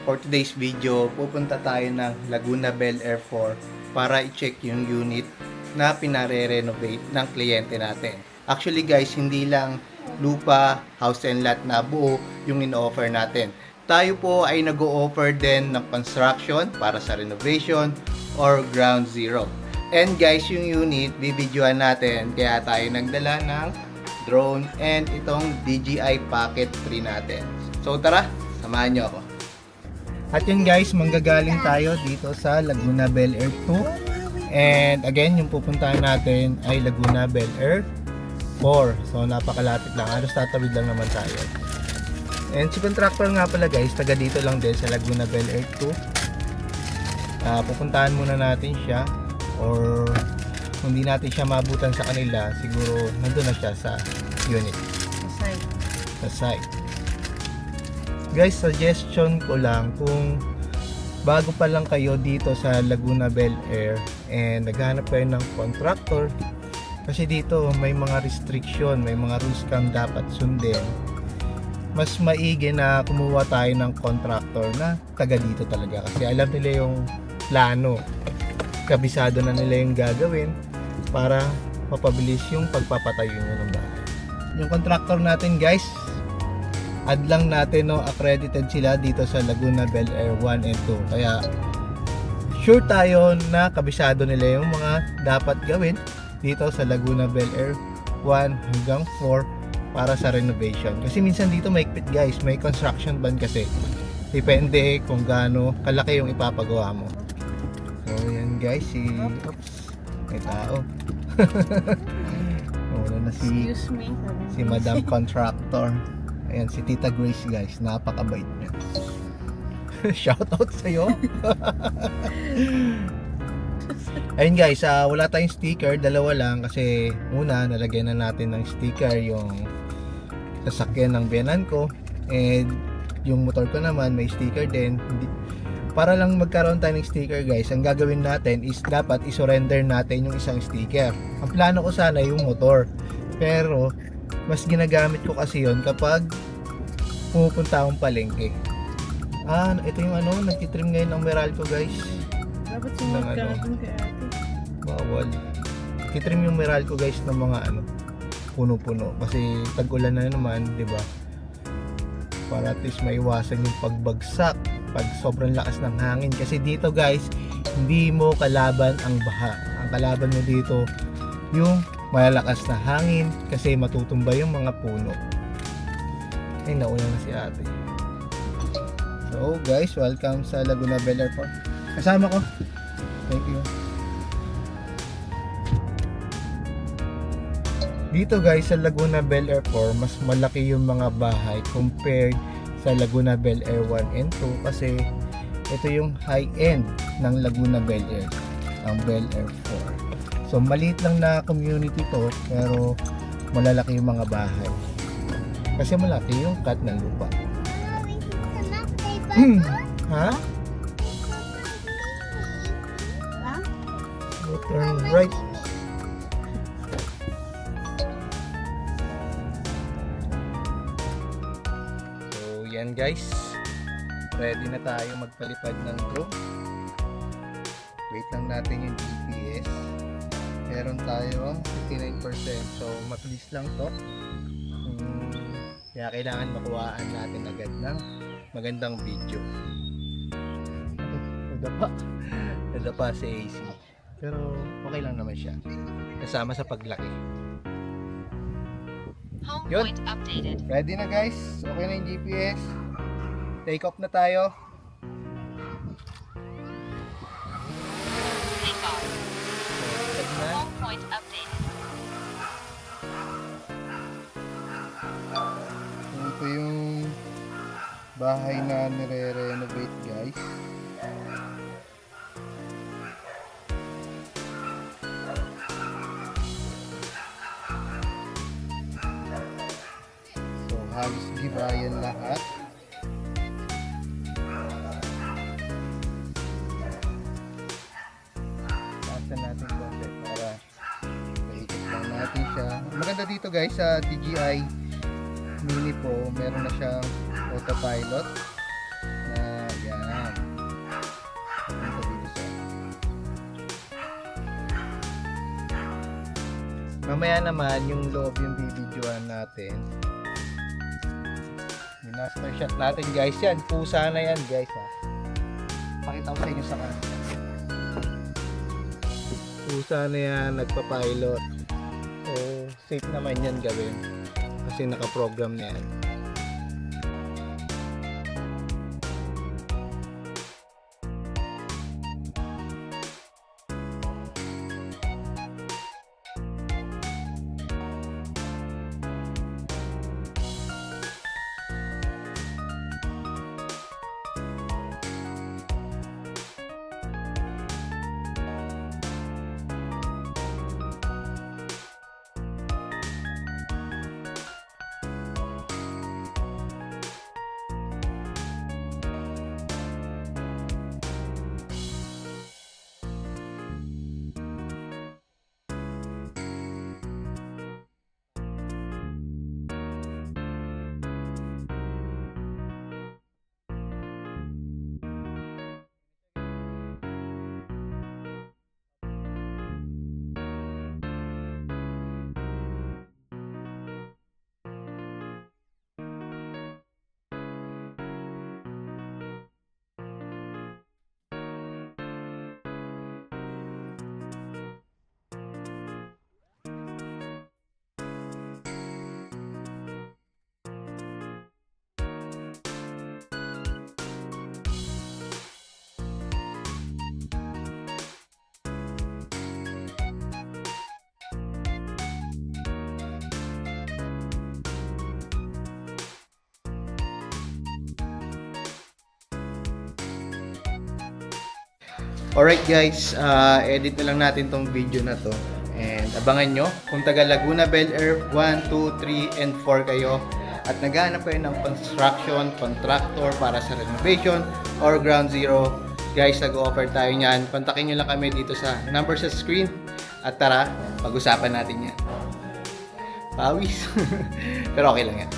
for today's video, pupunta tayo ng Laguna Bel Air 4 para i-check yung unit na pinare-renovate ng kliyente natin. Actually guys, hindi lang lupa, house and lot na buo yung in-offer natin. Tayo po ay nag-o-offer din ng construction para sa renovation or ground zero. And guys, yung unit, bibidyoan natin, kaya tayo nagdala ng drone and itong DJI Pocket 3 natin. So tara, samahan nyo ako. At yun guys, manggagaling tayo dito sa Laguna Bel Air 2. And again, yung pupuntahan natin ay Laguna Bel Air 4. So napakalapit lang, halos tatawid lang naman tayo. And si contractor nga pala guys, taga dito lang din sa Laguna Bel Air 2. Pupuntahan muna natin siya, or kung hindi natin siya mabutan sa kanila, siguro nandun na siya sa unit, sa site. Guys, suggestion ko lang, kung bago pa lang kayo dito sa Laguna Bel Air and naghahanap kayo ng contractor, kasi dito may mga restriction, may mga rules kang dapat sundin, mas maigi na kumuha tayo ng contractor na taga dito talaga, kasi alam nila yung plano, kabisado na nila yung gagawin para mapabilis yung pagpapatayo nyo ng bahay. Yung contractor natin guys, add lang natin, no, accredited sila dito sa Laguna Bel Air 1 and 2, kaya sure tayo na kabisado nila yung mga dapat gawin dito sa Laguna Bel Air 1 hanggang 4 para sa renovation. Kasi minsan dito maikpit guys, may construction ban kasi, depende kung gaano kalaki yung ipapagawa mo. So yan guys, may tao. Wala na Excuse me. si Madam Contractor. Ayan, si Tita Grace guys, napakabait niya. Shoutout sa'yo. Ayun guys, wala tayong sticker, dalawa lang, kasi una, nalagyan na natin ng sticker yung sasakyan ng biyanan ko, and yung motor ko naman may sticker din. Para lang magkaroon tayo ng sticker guys, ang gagawin natin is dapat isurrender natin yung isang sticker. Ang plano ko sana yung motor, pero mas ginagamit ko kasi yon kapag pupunta akong palengke. Ito yung nagtitrim ngayon ng Meralco guys. Dapat Ng sumunod ka dun kay ate. Bawal. Titrim yung Meralco guys ng mga puno-puno, kasi tag-ulan na naman, di ba? Para at least maiwasan yung pagbagsak pag sobrang lakas ng hangin, kasi dito guys, hindi mo kalaban ang baha. Ang kalaban mo dito yung malalakas na hangin, kasi matutumba yung mga puno. Ay, nauna na si ate. So guys, welcome sa Laguna Bel Air 4. Kasama ko. Thank you. Dito guys sa Laguna Bel Air 4, mas malaki yung mga bahay compared sa Laguna Bel Air 1 and 2, kasi ito yung high end ng Laguna Bel Air, ang Bel Air 4. So maliit lang na community to, pero malalaki yung mga bahay, kasi malaki yung cut ng lupa. Ha? Turn right. So yan guys, ready na tayo magpalipad ng drone. Wait lang natin yung GPS. Meron tayo 59%, so mabilis lang to. Kaya kailangan makuhaan natin agad ng magandang video. Nadapa si AC, pero okay lang naman siya, kasama sa paglaki. Yun, ready na guys, okay na yung GPS. Take off na tayo. Ito yung bahay na nire-renovate guys. So halos gibayan lahat. Tasan natin konti para paikot lang natin siya. Maganda dito guys sa DJI Mini Pro, meron na siyang autopilot na yan. Mamaya naman yung loob yung bibidyoan natin. Master shot natin guys yan. Pusa na yan guys ha. Pakita ko sa inyo sa kanila. Pusa na yan, nagpa-pilot. So, safe naman yan gawin. Kasi naka-program na yan. Alright guys, edit na lang natin tong video na to. And abangan nyo, kung taga Laguna Bel Air 1, 2, 3, and 4 kayo at naghahanap kayo ng construction, contractor para sa renovation or ground zero, guys, nag-offer tayo nyan. Kontakin nyo lang kami dito sa number sa screen at tara, pag-usapan natin yan. Pawis. Pero okay lang yan.